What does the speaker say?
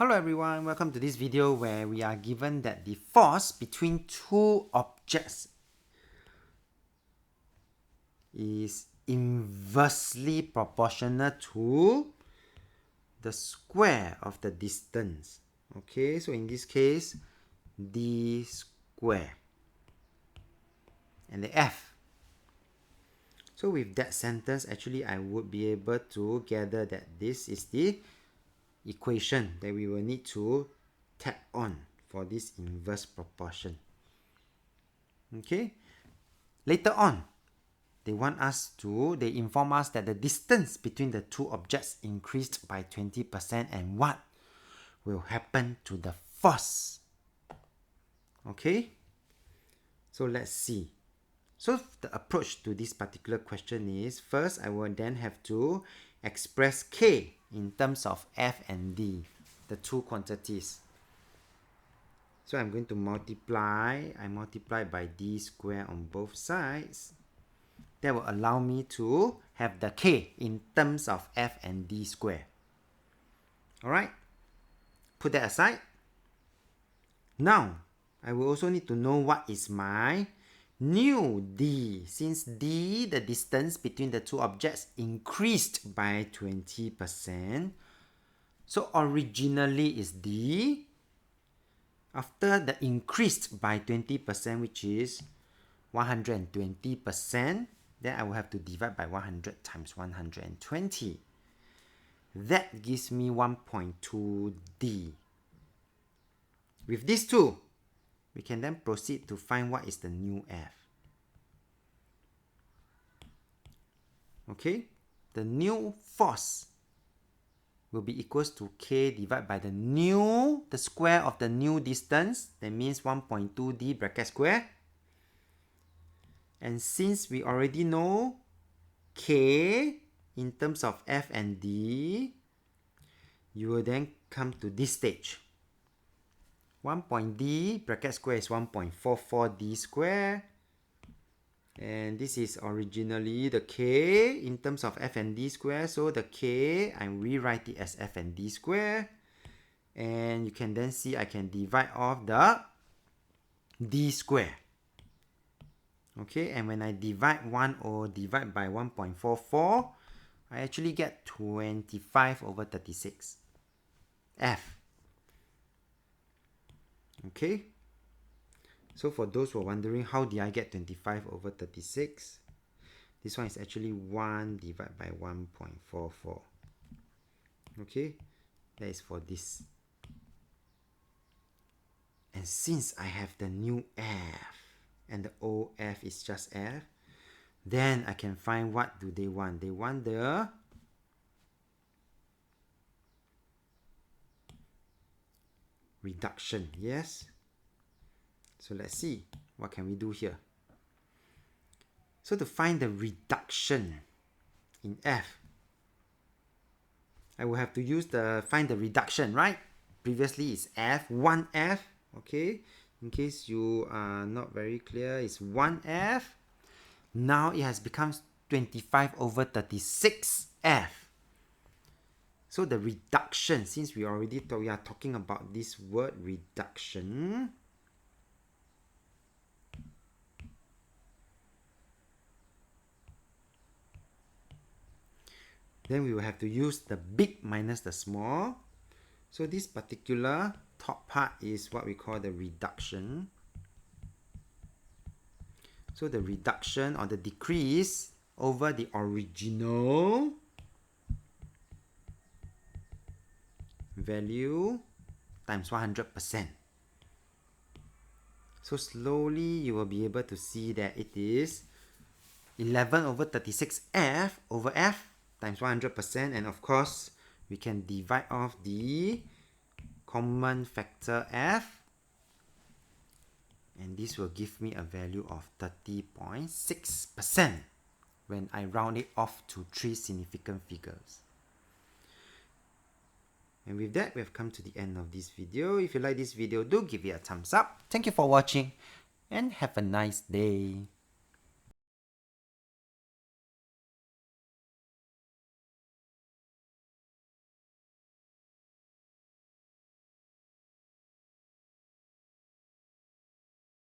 Hello everyone, welcome to this video where we are given that the force between two objects is inversely proportional to the square of the distance. Okay, so in this case, d square and the F. So with that sentence, actually I would be able to gather that this is the equation that we will need to tap on for this inverse proportion. Okay, later on they inform us that the distance between the two objects increased by 20% and what will happen to the force. Okay, so let's see. So the approach to this particular question is, first I will then have to express K in terms of F and D, the two quantities. So I'm going to multiply. I multiply by D square on both sides. That will allow me to have the K in terms of F and D square. Alright, put that aside. Now, I will also need to know what is my new D. Since D, the distance between the two objects, increased by 20%. So originally is D. After the increased by 20%, which is 120%, then I will have to divide by 100 times 120. That gives me 1.2D. With these two, we can then proceed to find what is the new F. Okay, the new force will be equals to K divided by the square of the new distance. That means 1.2D bracket square. And since we already know K in terms of F and D, you will then come to this stage. 1.D bracket square is 1.44D square. And this is originally the K in terms of F and D square. So the K, I rewrite it as F and D square. And you can then see I can divide off the D square. Okay, and when I divide by 1.44, I actually get 25 over 36. F. Okay. So for those who are wondering, how did I get 25 over 36? This one is actually 1 divided by 1.44. Okay, that is for this. And since I have the new F, and the old F is just F, then I can find what do they want. They want the reduction, yes? So let's see, what can we do here? So to find the reduction in F, I will have to use find the reduction, right? Previously it's F, 1F, okay? In case you are not very clear, it's 1F. Now it has become 25 over 36F. So the reduction, since we are talking about this word reduction, then we will have to use the big minus the small. So this particular top part is what we call the reduction. So the reduction or the decrease over the original value times 100%. So slowly you will be able to see that it is 11 over 36F over F times 100%, and of course we can divide off the common factor F, and this will give me a value of 30.6% when I round it off to 3 significant figures. And with that, we have come to the end of this video. If you like this video, do give it a thumbs up. Thank you for watching and have a nice day.